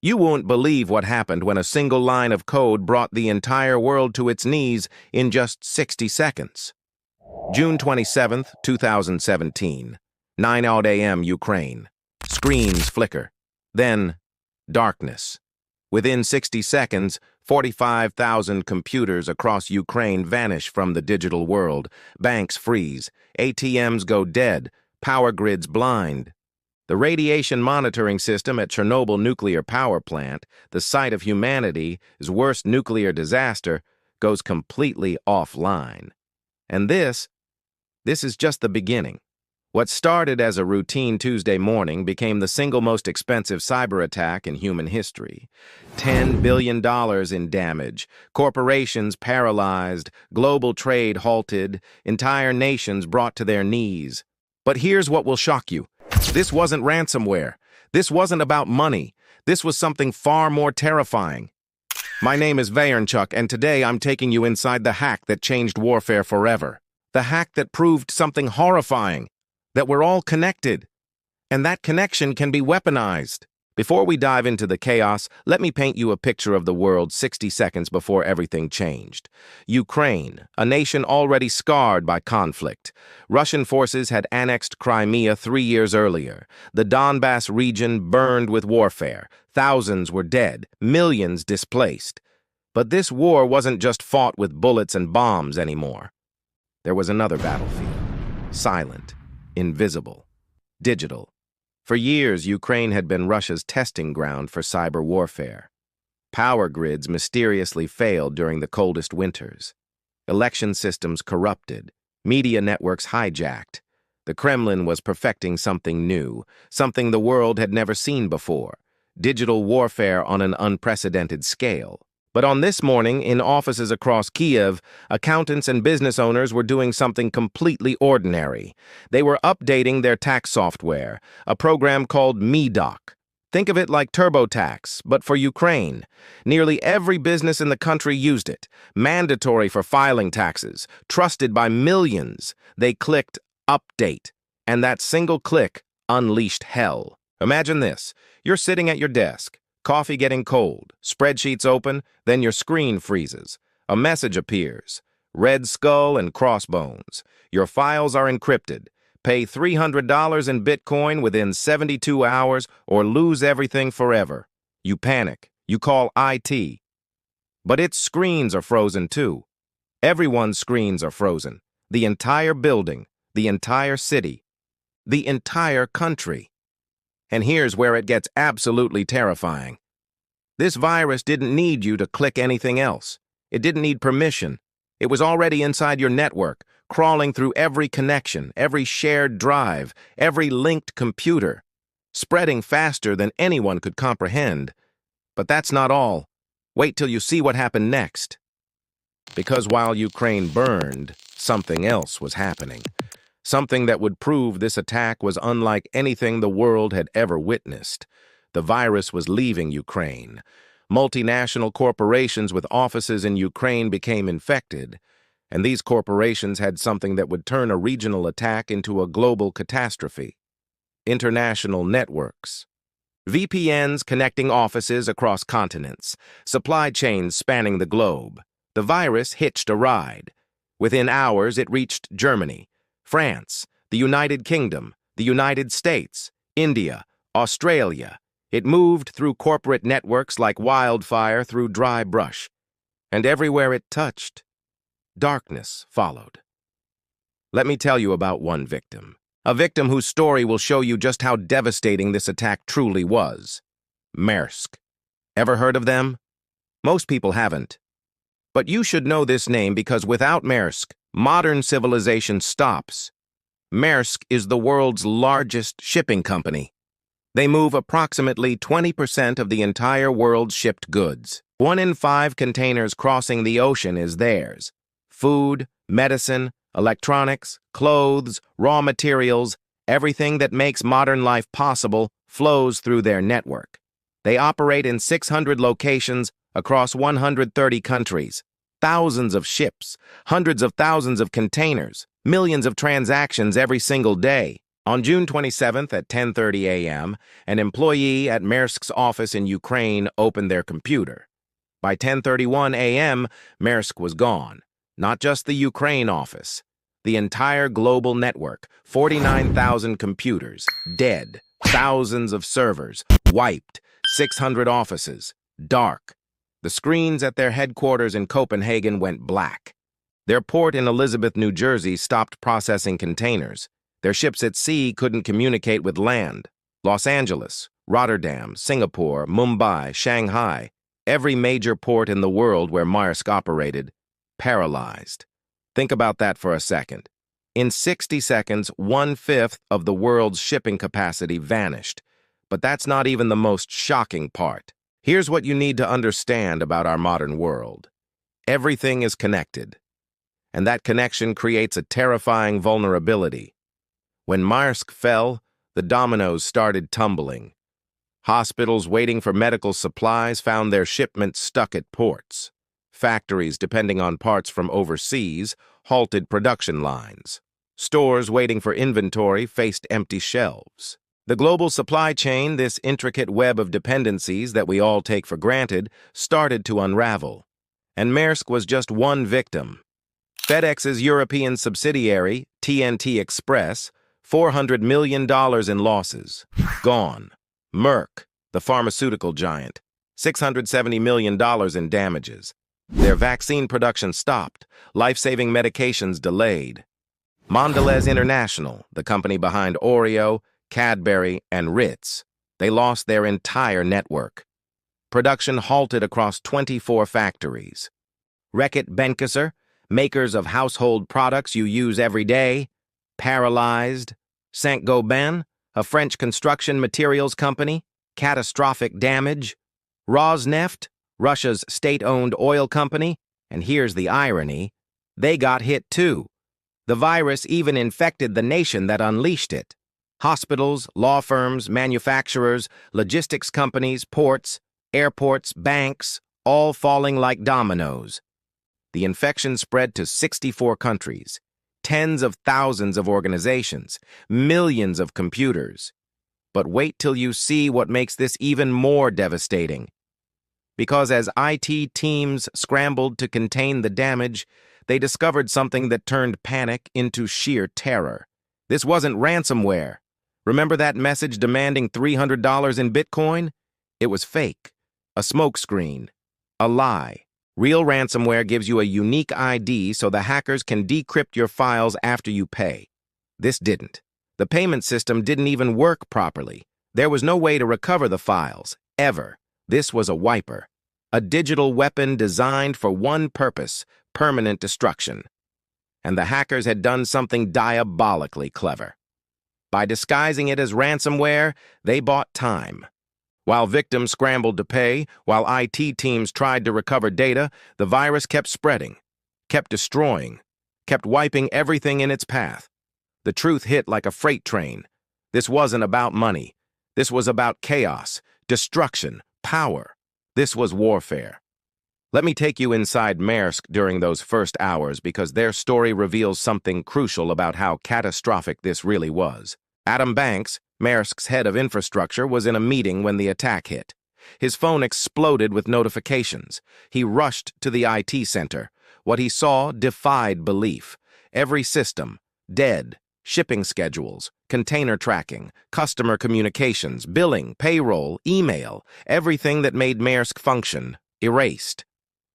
You won't believe what happened when a single line of code brought the entire world to its knees in just 60 seconds. June 27th, 2017, 9 odd a.m. Ukraine. Screens flicker. Then, darkness. Within 60 seconds, 45,000 computers across Ukraine vanish from the digital world. Banks freeze. ATMs go dead. Power grids blind. The radiation monitoring system at Chernobyl nuclear power plant, the site of humanity's worst nuclear disaster, goes completely offline. And this is just the beginning. What started as a routine Tuesday morning became the single most expensive cyber attack in human history. $10 billion in damage, corporations paralyzed, global trade halted, entire nations brought to their knees. But here's what will shock you. This wasn't ransomware. This wasn't about money. This was something far more terrifying. My name is Vayernchuk, and today I'm taking you inside the hack that changed warfare forever. The hack that proved something horrifying, that we're all connected, and that connection can be weaponized. Before we dive into the chaos, let me paint you a picture of the world 60 seconds before everything changed. Ukraine, a nation already scarred by conflict. Russian forces had annexed Crimea 3 years earlier. The Donbass region burned with warfare. Thousands were dead, millions displaced. But this war wasn't just fought with bullets and bombs anymore. There was another battlefield. Silent, invisible, digital. For years, Ukraine had been Russia's testing ground for cyber warfare. Power grids mysteriously failed during the coldest winters. Election systems corrupted. Media networks hijacked. The Kremlin was perfecting something new, something the world had never seen before. Digital warfare on an unprecedented scale. But on this morning, in offices across Kiev, accountants and business owners were doing something completely ordinary. They were updating their tax software, a program called MeDoc. Think of it like TurboTax, but for Ukraine. Nearly every business in the country used it, mandatory for filing taxes, trusted by millions. They clicked Update, and that single click unleashed hell. Imagine this. You're sitting at your desk. Coffee getting cold, spreadsheets open, then your screen freezes. A message appears. Red skull and crossbones. Your files are encrypted. Pay $300 in Bitcoin within 72 hours or lose everything forever. You panic. You call IT. But its screens are frozen too. Everyone's screens are frozen. The entire building, the entire city, the entire country. And here's where it gets absolutely terrifying. This virus didn't need you to click anything else. It didn't need permission. It was already inside your network, crawling through every connection, every shared drive, every linked computer, spreading faster than anyone could comprehend. But that's not all. Wait till you see what happened next. Because while Ukraine burned, something else was happening. Something that would prove this attack was unlike anything the world had ever witnessed. The virus was leaving Ukraine. Multinational corporations with offices in Ukraine became infected, and these corporations had something that would turn a regional attack into a global catastrophe. International networks. VPNs connecting offices across continents, supply chains spanning the globe. The virus hitched a ride. Within hours, it reached Germany, France, the United Kingdom, the United States, India, Australia. It moved through corporate networks like wildfire through dry brush. And everywhere it touched, darkness followed. Let me tell you about one victim. A victim whose story will show you just how devastating this attack truly was. Maersk. Ever heard of them? Most people haven't. But you should know this name because without Maersk, modern civilization stops. Maersk is the world's largest shipping company. They move approximately 20% of the entire world's shipped goods. 1 in 5 containers crossing the ocean is theirs. Food, medicine, electronics, clothes, raw materials, everything that makes modern life possible flows through their network. They operate in 600 locations across 130 countries. Thousands of ships, hundreds of thousands of containers, millions of transactions every single day. On June 27th at 10:30 a.m., an employee at Maersk's office in Ukraine opened their computer. By 10:31 a.m., Maersk was gone. Not just the Ukraine office. The entire global network, 49,000 computers, dead. Thousands of servers, wiped. 600 offices, dark. The screens at their headquarters in Copenhagen went black. Their port in Elizabeth, New Jersey stopped processing containers. Their ships at sea couldn't communicate with land. Los Angeles, Rotterdam, Singapore, Mumbai, Shanghai, every major port in the world where Maersk operated, paralyzed. Think about that for a second. In 60 seconds, 1/5 of the world's shipping capacity vanished. But that's not even the most shocking part. Here's what you need to understand about our modern world. Everything is connected. And that connection creates a terrifying vulnerability. When Maersk fell, the dominoes started tumbling. Hospitals waiting for medical supplies found their shipments stuck at ports. Factories depending on parts from overseas halted production lines. Stores waiting for inventory faced empty shelves. The global supply chain, this intricate web of dependencies that we all take for granted, started to unravel. And Maersk was just one victim. FedEx's European subsidiary, TNT Express, $400 million in losses. Gone. Merck, the pharmaceutical giant, $670 million in damages. Their vaccine production stopped, life-saving medications delayed. Mondelez International, the company behind Oreo, Cadbury, and Ritz, they lost their entire network. Production halted across 24 factories. Reckitt Benckiser, makers of household products you use every day, paralyzed. Saint-Gobain, a French construction materials company, catastrophic damage. Rosneft, Russia's state-owned oil company, and here's the irony, they got hit too. The virus even infected the nation that unleashed it. Hospitals, law firms, manufacturers, logistics companies, ports, airports, banks, all falling like dominoes. The infection spread to 64 countries, tens of thousands of organizations, millions of computers. But wait till you see what makes this even more devastating. Because as IT teams scrambled to contain the damage, they discovered something that turned panic into sheer terror. This wasn't ransomware. Remember that message demanding $300 in Bitcoin? It was fake, a smokescreen, a lie. Real ransomware gives you a unique ID so the hackers can decrypt your files after you pay. This didn't. The payment system didn't even work properly. There was no way to recover the files, ever. This was a wiper, a digital weapon designed for one purpose, permanent destruction. And the hackers had done something diabolically clever. By disguising it as ransomware, they bought time. While victims scrambled to pay, while IT teams tried to recover data, the virus kept spreading, kept destroying, kept wiping everything in its path. The truth hit like a freight train. This wasn't about money. This was about chaos, destruction, power. This was warfare. Let me take you inside Maersk during those first hours because their story reveals something crucial about how catastrophic this really was. Adam Banks, Maersk's head of infrastructure, was in a meeting when the attack hit. His phone exploded with notifications. He rushed to the IT center. What he saw defied belief. Every system, dead. Shipping schedules, container tracking, customer communications, billing, payroll, email, everything that made Maersk function, erased.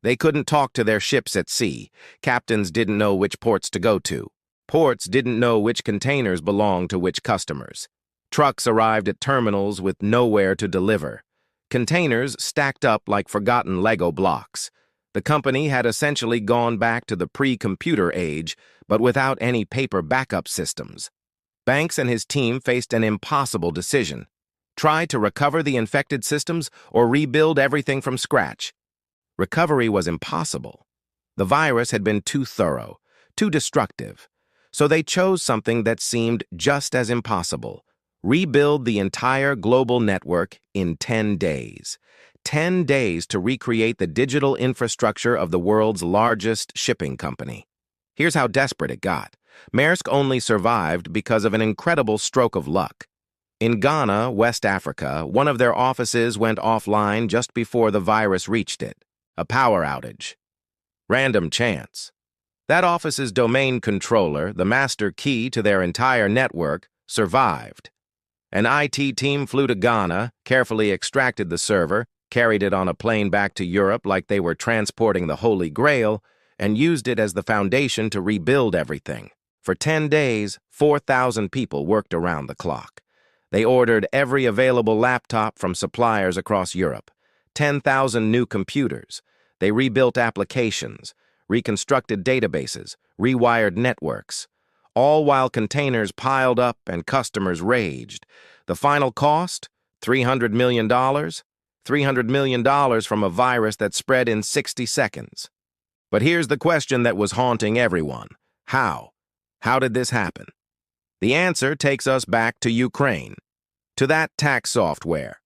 They couldn't talk to their ships at sea. Captains didn't know which ports to go to. Ports didn't know which containers belonged to which customers. Trucks arrived at terminals with nowhere to deliver. Containers stacked up like forgotten Lego blocks. The company had essentially gone back to the pre-computer age, but without any paper backup systems. Banks and his team faced an impossible decision. Try to recover the infected systems or rebuild everything from scratch. Recovery was impossible. The virus had been too thorough, too destructive. So they chose something that seemed just as impossible. Rebuild the entire global network in 10 days. 10 days to recreate the digital infrastructure of the world's largest shipping company. Here's how desperate it got. Maersk only survived because of an incredible stroke of luck. In Ghana, West Africa, one of their offices went offline just before the virus reached it. A power outage. Random chance. That office's domain controller, the master key to their entire network, survived. An IT team flew to Ghana, carefully extracted the server, carried it on a plane back to Europe like they were transporting the Holy Grail, and used it as the foundation to rebuild everything. For 10 days, 4,000 people worked around the clock. They ordered every available laptop from suppliers across Europe, 10,000 new computers. They rebuilt applications, reconstructed databases, rewired networks, all while containers piled up and customers raged. The final cost? $300 million? $300 million from a virus that spread in 60 seconds. But here's the question that was haunting everyone. How? How did this happen? The answer takes us back to Ukraine, to that tax software,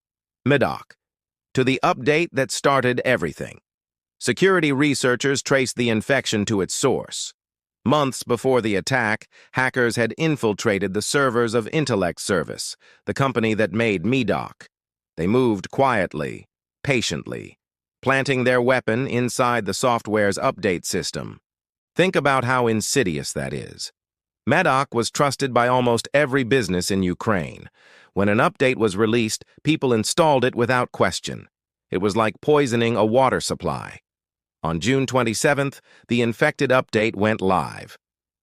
Medoc, to the update that started everything. Security researchers traced the infection to its source. Months before the attack, hackers had infiltrated the servers of Intellect Service, the company that made Medoc. They moved quietly, patiently, planting their weapon inside the software's update system. Think about how insidious that is. Medoc was trusted by almost every business in Ukraine. When an update was released, people installed it without question. It was like poisoning a water supply. On June 27th, the infected update went live.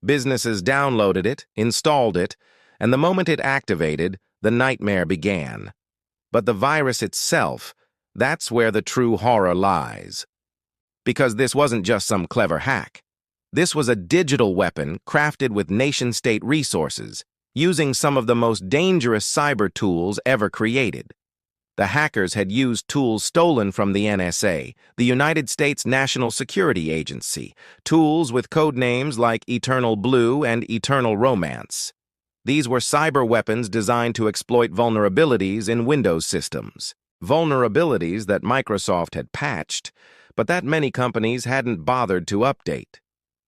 Businesses downloaded it, installed it, and the moment it activated, the nightmare began. But the virus itself, that's where the true horror lies. Because this wasn't just some clever hack. This was a digital weapon crafted with nation-state resources, using some of the most dangerous cyber tools ever created. The hackers had used tools stolen from the NSA, the United States National Security Agency, tools with code names like Eternal Blue and Eternal Romance. These were cyber weapons designed to exploit vulnerabilities in Windows systems. Vulnerabilities that Microsoft had patched, but that many companies hadn't bothered to update.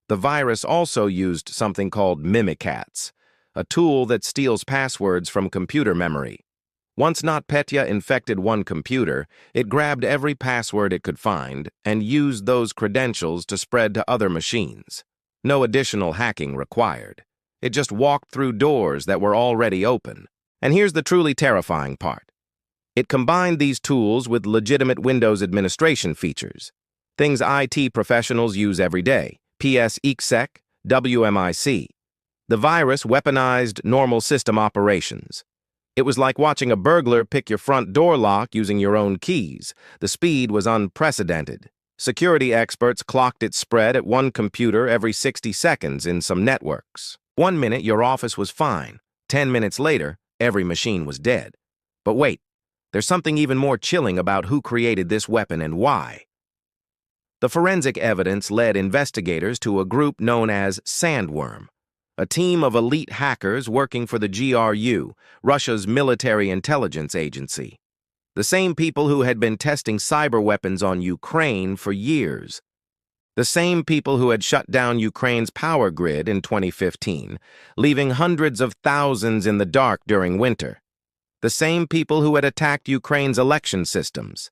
The virus also used something called Mimikatz, a tool that steals passwords from computer memory. Once NotPetya infected one computer, it grabbed every password it could find and used those credentials to spread to other machines. No additional hacking required. It just walked through doors that were already open. And here's the truly terrifying part. It combined these tools with legitimate Windows administration features, things IT professionals use every day. PSExec, WMIC. The virus weaponized normal system operations. It was like watching a burglar pick your front door lock using your own keys. The speed was unprecedented. Security experts clocked its spread at one computer every 60 seconds in some networks. 1 minute, your office was fine. 10 minutes later, every machine was dead. But wait, there's something even more chilling about who created this weapon and why. The forensic evidence led investigators to a group known as Sandworm, a team of elite hackers working for the GRU, Russia's military intelligence agency. The same people who had been testing cyber weapons on Ukraine for years. The same people who had shut down Ukraine's power grid in 2015, leaving hundreds of thousands in the dark during winter. The same people who had attacked Ukraine's election systems.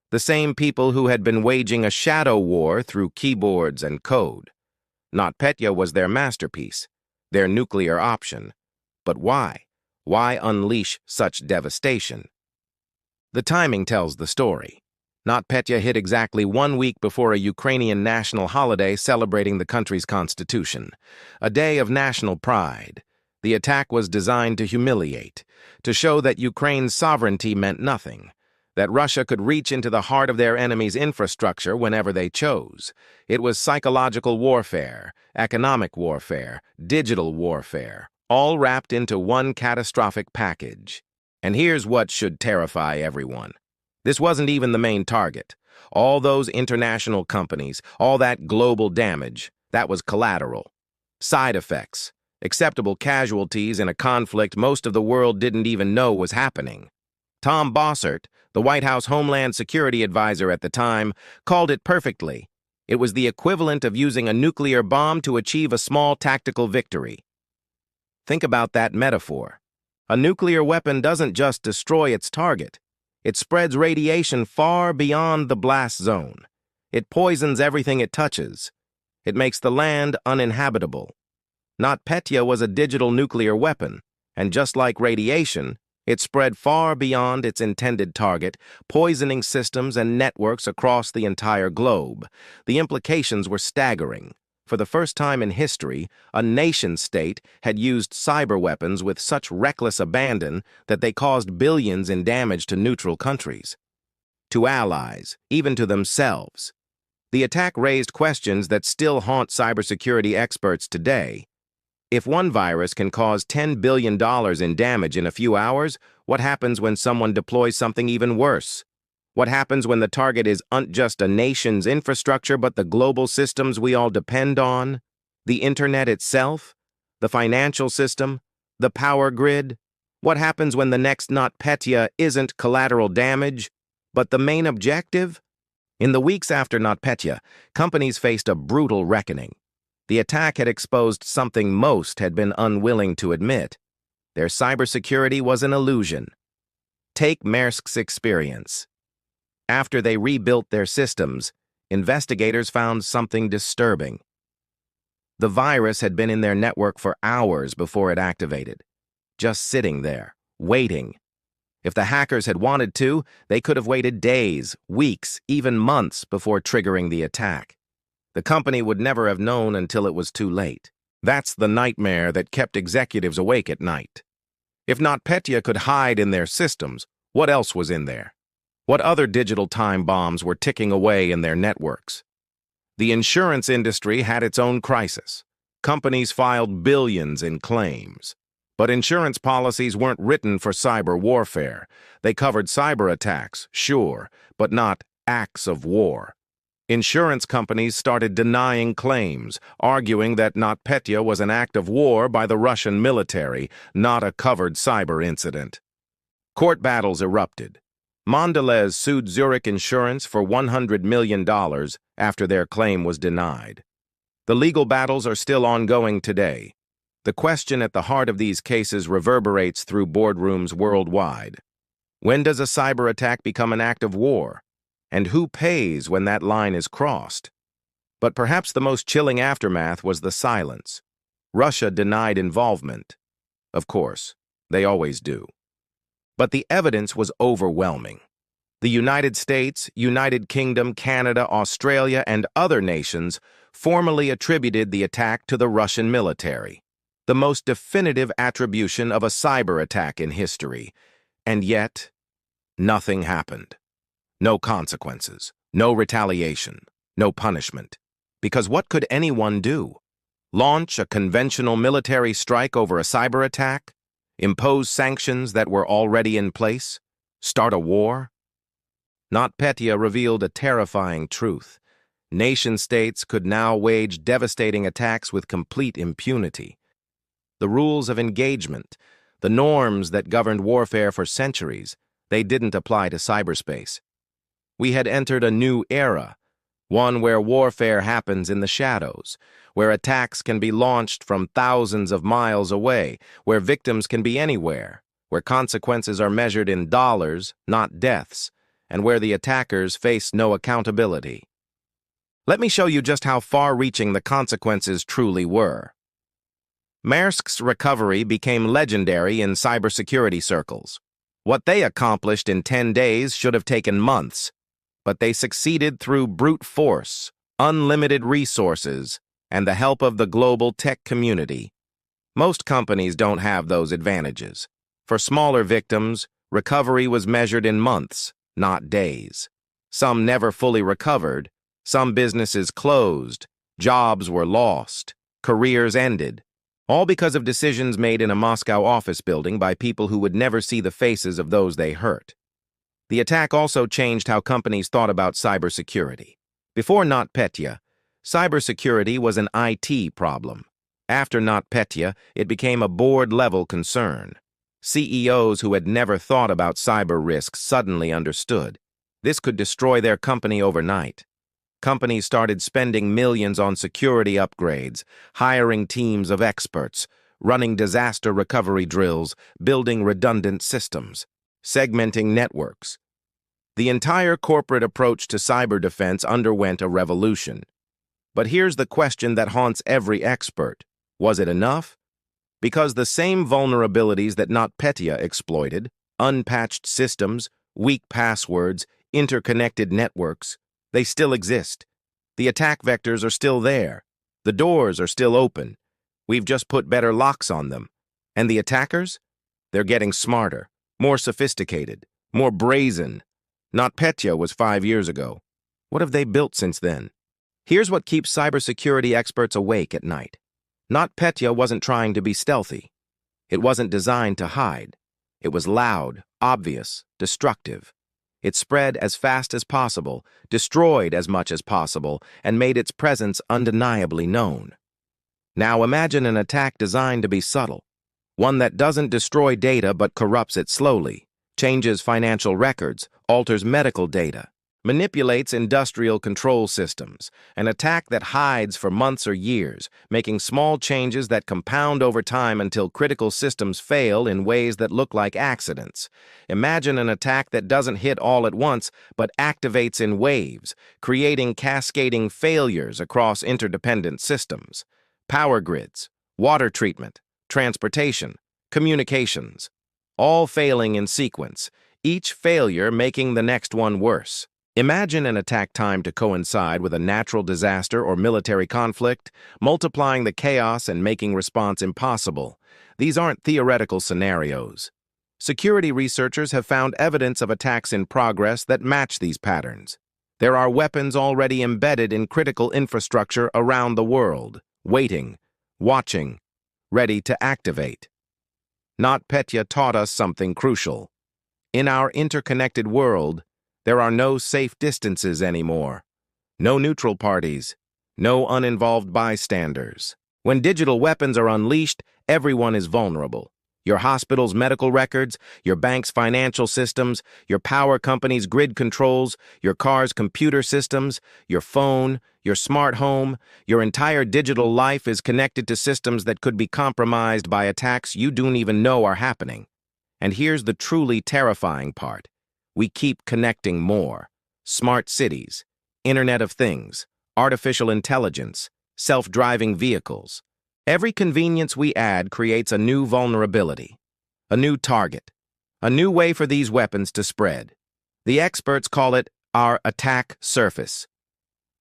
The same people who had been waging a shadow war through keyboards and code. NotPetya was their masterpiece, their nuclear option. But why? Why unleash such devastation? The timing tells the story. NotPetya hit exactly 1 week before a Ukrainian national holiday celebrating the country's constitution, a day of national pride. The attack was designed to humiliate, to show that Ukraine's sovereignty meant nothing, that Russia could reach into the heart of their enemy's infrastructure whenever they chose. It was psychological warfare, economic warfare, digital warfare, all wrapped into one catastrophic package. And here's what should terrify everyone. This wasn't even the main target. All those international companies, all that global damage, that was collateral. Side effects, acceptable casualties in a conflict most of the world didn't even know was happening. Tom Bossert, the White House Homeland Security Advisor at the time, called it perfectly. It was the equivalent of using a nuclear bomb to achieve a small tactical victory. Think about that metaphor. A nuclear weapon doesn't just destroy its target. It spreads radiation far beyond the blast zone. It poisons everything it touches. It makes the land uninhabitable. NotPetya was a digital nuclear weapon, and just like radiation, it spread far beyond its intended target, poisoning systems and networks across the entire globe. The implications were staggering. For the first time in history, a nation-state had used cyber weapons with such reckless abandon that they caused billions in damage to neutral countries, to allies, even to themselves. The attack raised questions that still haunt cybersecurity experts today. If one virus can cause $10 billion in damage in a few hours, what happens when someone deploys something even worse? What happens when the target isn't just a nation's infrastructure but the global systems we all depend on? The internet itself? The financial system? The power grid? What happens when the next NotPetya isn't collateral damage, but the main objective? In the weeks after NotPetya, companies faced a brutal reckoning. The attack had exposed something most had been unwilling to admit. Their cybersecurity was an illusion. Take Maersk's experience. After they rebuilt their systems, investigators found something disturbing. The virus had been in their network for hours before it activated, just sitting there, waiting. If the hackers had wanted to, they could have waited days, weeks, even months before triggering the attack. The company would never have known until it was too late. That's the nightmare that kept executives awake at night. If NotPetya could hide in their systems, what else was in there? What other digital time bombs were ticking away in their networks? The insurance industry had its own crisis. Companies filed billions in claims. But insurance policies weren't written for cyber warfare. They covered cyber attacks, sure, but not acts of war. Insurance companies started denying claims, arguing that NotPetya was an act of war by the Russian military, not a covered cyber incident. Court battles erupted. Mondelez sued Zurich Insurance for $100 million after their claim was denied. The legal battles are still ongoing today. The question at the heart of these cases reverberates through boardrooms worldwide. When does a cyber attack become an act of war? And who pays when that line is crossed? But perhaps the most chilling aftermath was the silence. Russia denied involvement. Of course, they always do. But the evidence was overwhelming. The United States, United Kingdom, Canada, Australia, and other nations formally attributed the attack to the Russian military, the most definitive attribution of a cyber attack in history. And yet, nothing happened. No consequences, no retaliation, no punishment. Because what could anyone do? Launch a conventional military strike over a cyber attack? Impose sanctions that were already in place? Start a war? NotPetya revealed a terrifying truth. Nation-states could now wage devastating attacks with complete impunity. The rules of engagement, the norms that governed warfare for centuries, they didn't apply to cyberspace. We had entered a new era, one where warfare happens in the shadows, where attacks can be launched from thousands of miles away, where victims can be anywhere, where consequences are measured in dollars, not deaths, and where the attackers face no accountability. Let me show you just how far-reaching the consequences truly were. Maersk's recovery became legendary in cybersecurity circles. What they accomplished in 10 days should have taken months, but they succeeded through brute force, unlimited resources, and the help of the global tech community. Most companies don't have those advantages. For smaller victims, recovery was measured in months, not days. Some never fully recovered, some businesses closed, jobs were lost, careers ended, all because of decisions made in a Moscow office building by people who would never see the faces of those they hurt. The attack also changed how companies thought about cybersecurity. Before NotPetya, cybersecurity was an IT problem. After NotPetya, it became a board-level concern. CEOs who had never thought about cyber risks suddenly understood. This could destroy their company overnight. Companies started spending millions on security upgrades, hiring teams of experts, running disaster recovery drills, building redundant systems, segmenting networks. The entire corporate approach to cyber defense underwent a revolution. But here's the question that haunts every expert. Was it enough? Because the same vulnerabilities that NotPetya exploited, unpatched systems, weak passwords, interconnected networks, they still exist. The attack vectors are still there. The doors are still open. We've just put better locks on them. And the attackers? They're getting smarter, more sophisticated, more brazen. NotPetya was 5 years ago. What have they built since then? Here's what keeps cybersecurity experts awake at night. NotPetya wasn't trying to be stealthy. It wasn't designed to hide. It was loud, obvious, destructive. It spread as fast as possible, destroyed as much as possible, and made its presence undeniably known. Now imagine an attack designed to be subtle, one that doesn't destroy data but corrupts it slowly, changes financial records, alters medical data, manipulates industrial control systems, an attack that hides for months or years, making small changes that compound over time until critical systems fail in ways that look like accidents. Imagine an attack that doesn't hit all at once, but activates in waves, creating cascading failures across interdependent systems. Power grids, water treatment, transportation, communications, all failing in sequence, each failure making the next one worse. Imagine an attack timed to coincide with a natural disaster or military conflict, multiplying the chaos and making response impossible. These aren't theoretical scenarios. Security researchers have found evidence of attacks in progress that match these patterns. There are weapons already embedded in critical infrastructure around the world, waiting, watching, ready to activate. NotPetya taught us something crucial. In our interconnected world, there are no safe distances anymore. No neutral parties. No uninvolved bystanders. When digital weapons are unleashed, everyone is vulnerable. Your hospital's medical records, your bank's financial systems, your power company's grid controls, your car's computer systems, your phone, your smart home, your entire digital life is connected to systems that could be compromised by attacks you don't even know are happening. And here's the truly terrifying part. We keep connecting more. Smart cities, Internet of Things, artificial intelligence, self-driving vehicles. Every convenience we add creates a new vulnerability, a new target, a new way for these weapons to spread. The experts call it our attack surface.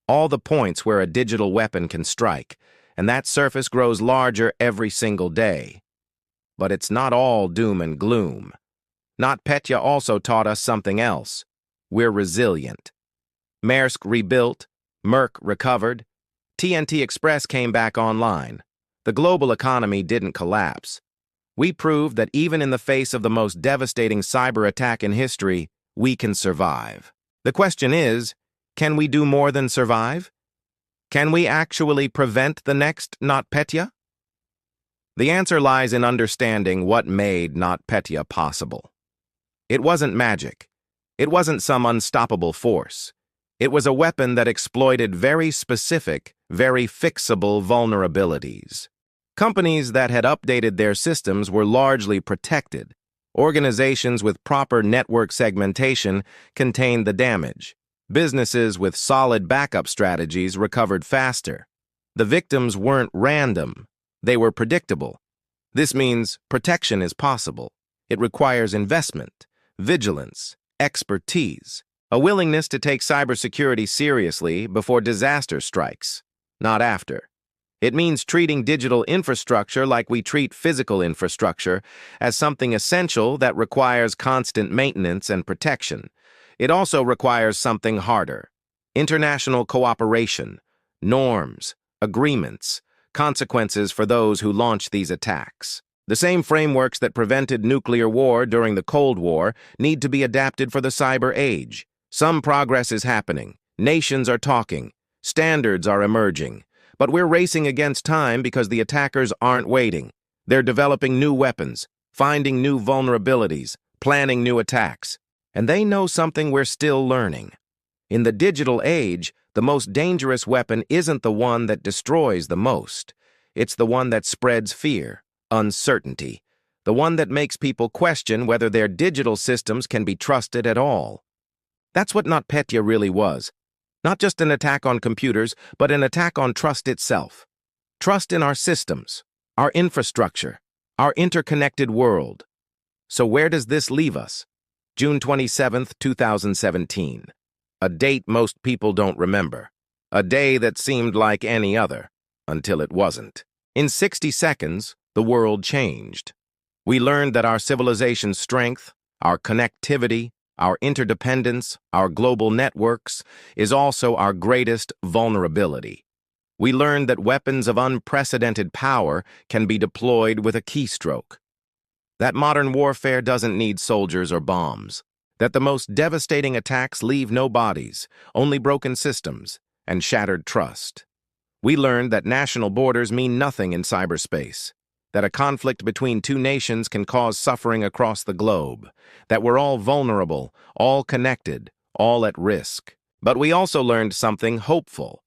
All the points where a digital weapon can strike, and that surface grows larger every single day. But it's not all doom and gloom. NotPetya also taught us something else. We're resilient. Maersk rebuilt, Merck recovered, TNT Express came back online. The global economy didn't collapse. We proved that even in the face of the most devastating cyber attack in history, we can survive. The question is, can we do more than survive? Can we actually prevent the next NotPetya? The answer lies in understanding what made NotPetya possible. It wasn't magic. It wasn't some unstoppable force. It was a weapon that exploited very specific, very fixable vulnerabilities. Companies that had updated their systems were largely protected. Organizations with proper network segmentation contained the damage. Businesses with solid backup strategies recovered faster. The victims weren't random. They were predictable. This means protection is possible. It requires investment, vigilance, expertise, a willingness to take cybersecurity seriously before disaster strikes, not after. It means treating digital infrastructure like we treat physical infrastructure, as something essential that requires constant maintenance and protection. It also requires something harder: international cooperation, norms, agreements, consequences for those who launch these attacks. The same frameworks that prevented nuclear war during the Cold War need to be adapted for the cyber age. Some progress is happening. Nations are talking. Standards are emerging. But we're racing against time because the attackers aren't waiting. They're developing new weapons, finding new vulnerabilities, planning new attacks. And they know something we're still learning. In the digital age, The most dangerous weapon isn't the one that destroys the most. It's the one that spreads fear, uncertainty, the one that makes people question whether their digital systems can be trusted at all. That's what NotPetya really was. Not just an attack on computers, but an attack on trust itself. Trust in our systems, our infrastructure, our interconnected world. So where does this leave us? June 27th, 2017. A date most people don't remember. A day that seemed like any other, until it wasn't. In 60 seconds, the world changed. We learned that our civilization's strength, our connectivity, our interdependence, our global networks, is also our greatest vulnerability. We learned that weapons of unprecedented power can be deployed with a keystroke. That modern warfare doesn't need soldiers or bombs. That the most devastating attacks leave no bodies, only broken systems, and shattered trust. We learned that national borders mean nothing in cyberspace. That a conflict between two nations can cause suffering across the globe. That we're all vulnerable, all connected, all at risk. But we also learned something hopeful.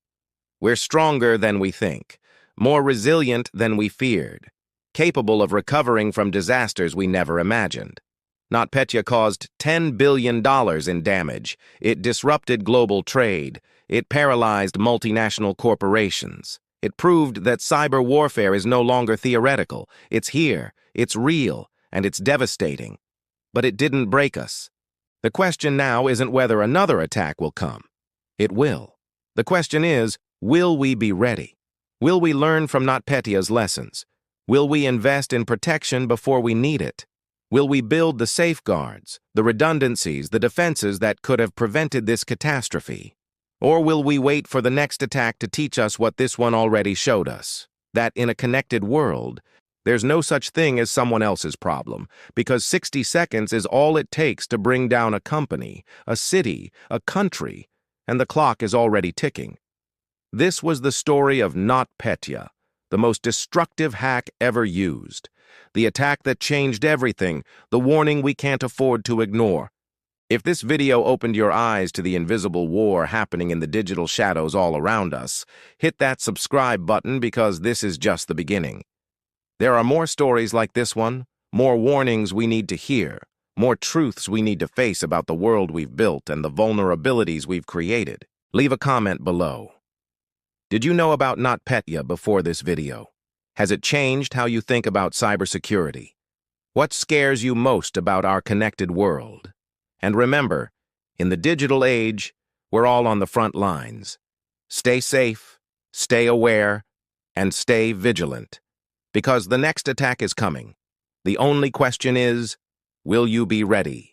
We're stronger than we think, more resilient than we feared, capable of recovering from disasters we never imagined. NotPetya caused $10 billion in damage. It disrupted global trade. It paralyzed multinational corporations. It proved that cyber warfare is no longer theoretical. It's here, it's real, and it's devastating. But it didn't break us. The question now isn't whether another attack will come. It will. The question is, will we be ready? Will we learn from NotPetya's lessons? Will we invest in protection before we need it? Will we build the safeguards, the redundancies, the defenses that could have prevented this catastrophe? Or will we wait for the next attack to teach us what this one already showed us? That in a connected world, there's no such thing as someone else's problem, because 60 seconds is all it takes to bring down a company, a city, a country, and the clock is already ticking. This was the story of NotPetya, the most destructive hack ever used. The attack that changed everything, the warning we can't afford to ignore. If this video opened your eyes to the invisible war happening in the digital shadows all around us, hit that subscribe button because this is just the beginning. There are more stories like this one, more warnings we need to hear, more truths we need to face about the world we've built and the vulnerabilities we've created. Leave a comment below. Did you know about NotPetya before this video? Has it changed how you think about cybersecurity? What scares you most about our connected world? And remember, in the digital age, we're all on the front lines. Stay safe, stay aware, and stay vigilant. Because the next attack is coming. The only question is, will you be ready?